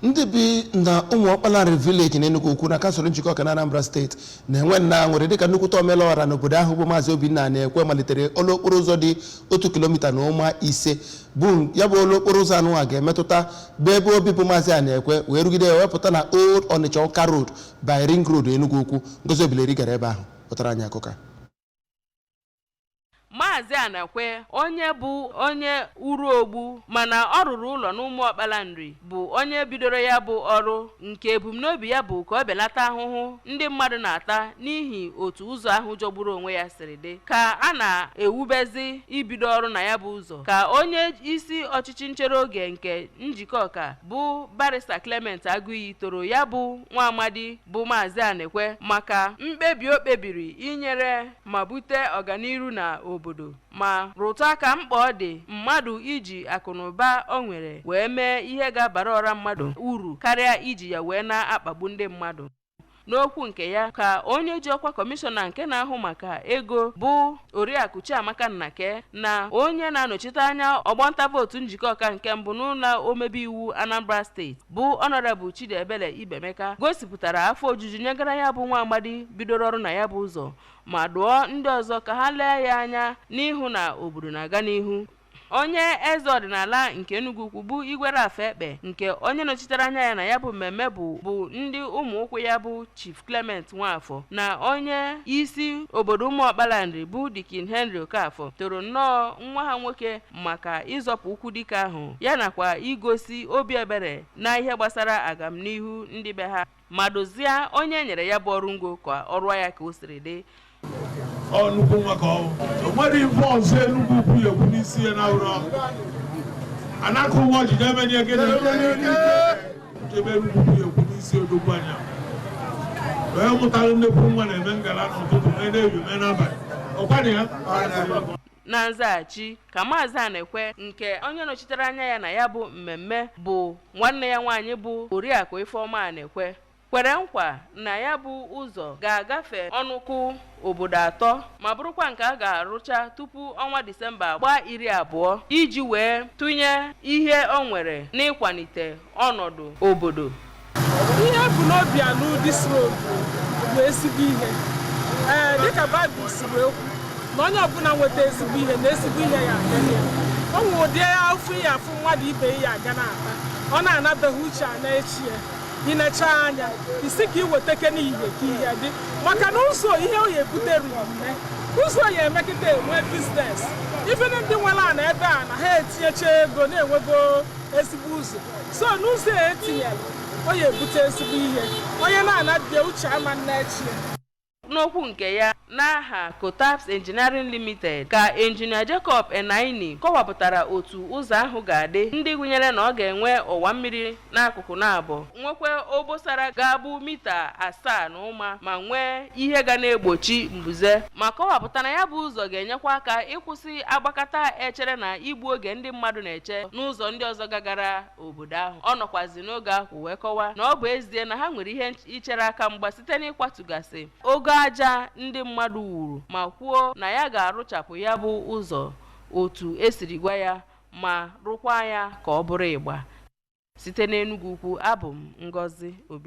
ndị bi na Ụmụọkpalari village na Enugu Ukwu na kansụl njikọ ọka na Anambra steeti na-enwe nna nwere dịka nnukwute omelọra n'obodo ahụ bụ Maazị Obinna Anekwe malitere olu okporo ụzọ dị 1 kilomita na ụma 5 bụ ya bụ olu okporo ụzọ anụ a ga-emetụta bụ ebe obi bụ Maazị Anekwe wee rugide wepụta na Old Onitsha Awka Road by Ring Road Enugu Ukwu. Ngozi Obileri gara ebe ahụ pụtara anyị akụkọ. Maazị Anekwe onye bụ onye uru ogbu mana ọ rụrụ ụlọ n'Ụmụọkpalari bụ onye bidoro ya bụ ọrụ nke ebumnobi ya bụ ka ọ belata ahụhụ ndị mmadụ na-ata n'ihi otu ụzọ ahụ jọgburu onwe ya siri dị ka a na-ewubezi ibido ọrụ na ya bụ ụzọ ka onye isi ọchịchị nchere oge nke njikọ ọka bụ Barrister Clement Agụiyi toro ya bụ nwa amadi bụ Maazị Anekwe maka mkpebi o kpebiri inyere ma bute ọganiru na obodo ma rụtụ aka mkpa ọ dị mmadụ iji akụnụba o nwere wee mee ihe ga-abara ọra mmadụ uru karịa iji ya wee na-akpagbu ndị mmadụ. N'okwu nke ya ka onye ji ọkwa kọmishọna nke na-ahụ maka ego bụ Oriakụ Chiamaka Nnake na onye na-anọchite anya ọgbanta vootu njikọ ọka nke mbụ n'ụlọ omebe iwu Anambra steeti bụ Honorable Chidiebele Ibemeka gosipụtara afọ ojuju nyegara ya bụ nwa amadi bidoro ọrụ na ya bụ ụzọ ma dụọ ndị ọzọ ka ha lee ya anya n'ihu na obodo na-aga n'ihu. Onye eze ọdịnala nke Enugu Ukwu bụ Igwe Rafa Ekpe nke onye nọchitere anya ya na ya bụ mmemme bụ ndị ụmụ ụkwụ ya bụ Chief Clement Nwafọ na onye isi obodo Ụmụọkpalari bụ Dikin Henry Okafọ toro nnọọ nwa ha nwoke maka ịzọpụ ụkwụ dike ahụ ya nakwa igosi obi ebere na ihe gbasara agamnihu ndị be ha ma dozie onye nyere ya bụ ọrụ ngo ka ọ rụọ ya ka o siri dị. Nnukwu nwa ka ọ nwere ife ọzọ Enugu Ukwu ya ekwu n'isi ya na ụrọ anakụ nwa ojide emenye gịnị jebe Enugu Ukwu ya ekwu n'isi odogwu anya wee mụtara nnekwu nwa na-eme ngala n'ụtụtụ na-eyi n'abalị ọkwani ya. Na nzaghachi ka Maazị Anekwe nke onye nọchitere anya ya na ya bụ mmemme bụ nwanne ya nwaanyị bụ Oriakụ Ifeọma Anekwe kwere nkwa na ya bụ ụzọ ga-agafe ọnụkụ obodo 3 ma bụrụkwa nke a ga-arụcha tupu ọnwa Disemba gbaa 20 iji wee tụnye ihe o nwere n'ịkwalite ọnọdụ obodo. Ihe bụ n'obi anụ dis road bụ ezigbo ihe dịka Baịbụl si wee kwu na onye ọbụla nweta ezigbo ihe na ezigbo ihe ya aga ya ọ nwụ ụdị afọ ihe afụ mmadụ ibe ya aga na-ata ọ na-anabeghị uche a na-echi ya inecha anya isi ka iweta n'ihe ka ihe dị maka na ụzọ ihe o ya ebutere mme ụzọ ya emekịta enwe biznes ife ndị nwere ana ebe a na ha etinyecha ego na-enwego ezigbo ụzọ so n'ụzọ ya etinyere o ya ebute ezigbo ihe onye na-anadị uche ama nnechi. N'okwu nke ya n'aha Cotaps Engineering Limited ka Engineer Jacob Enaini kọwapụtara otu ụzọ ahụ ga-adị ndị gụnyere na ọ ga-enwe ọwa mmiri n'akụkụ na-abụ nwekwe obosara ga-abụ mita 7 na ụma ma nwee ihe ga na-egbochi mbuze ma kọwapụta na ya bụ ụzọ ga-enyekwa aka ịkwụsị agbakata echere na igbu oge ndị mmadụ na-eche n'ụzọ ndị ọzọ gagara obodo ahụ. Ọ nọkwazi n'oge ahụ wee kọwa na ọ bụ ezie na ha nwere ihe ichere aka mgba site n'ịkwatụgasị ogo aja ndị mmadụ wuru ma kwuo na ya ga-arụchapụ ya bụ ụzọ otu esiri gwa ya ma rụkwa ya ka ọ bụrụ ịgba. Site n'Enugu Ukwu, abụ m Ngozi Obileri.